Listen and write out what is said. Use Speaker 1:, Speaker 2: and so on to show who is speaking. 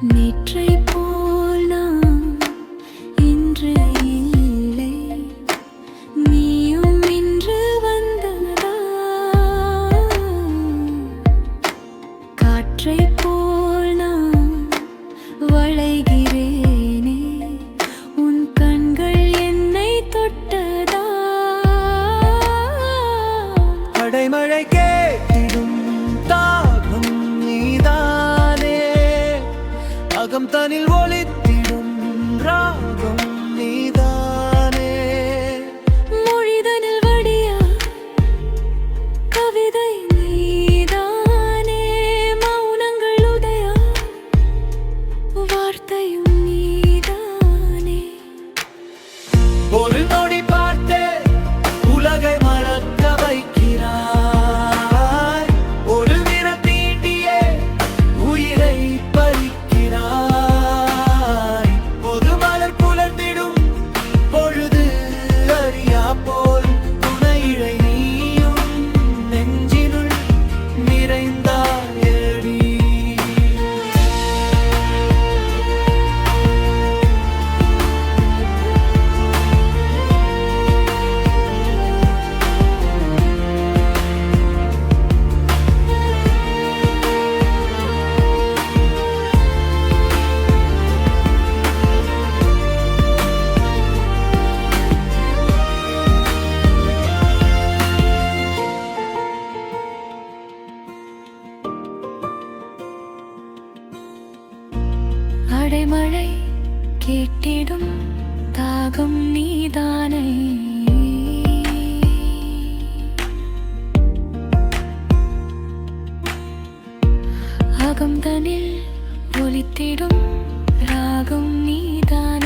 Speaker 1: நேற்றை போல் நான் இன்று இல்லை, நீயும் இன்று வந்ததா? காற்றை போல் நான் வளைகிறேனே, உன் கண்கள் என்னை தொட்டதா?
Speaker 2: அடைமழை கேட்டிடும் தாகம் நீதானே, அகம் தனில் ஒலித்திடும் ராகம் நீதானே.
Speaker 1: மொழிதனில் வடியா கவிதை நீதானே, மௌனங்கள் உதயா வார்த்தையும் நீதானே.
Speaker 2: ஒரு நொடி பார்த்தே உலகை மறக்க வைக்கிறாய், ஒரு விரல் தீண்டியே உயிரை பறிக்கிறாய். பொது மலர் புலர்ந்திடும் பொழுது அறியா போல் துணையிழை நீயும் நெஞ்சினுள் நிறைந்தாயடி.
Speaker 1: அடைமழை கேட்டிடும் தாகம் நீதானே, அகம் தனில் ஒலித்திடும் ராகம் நீதானே.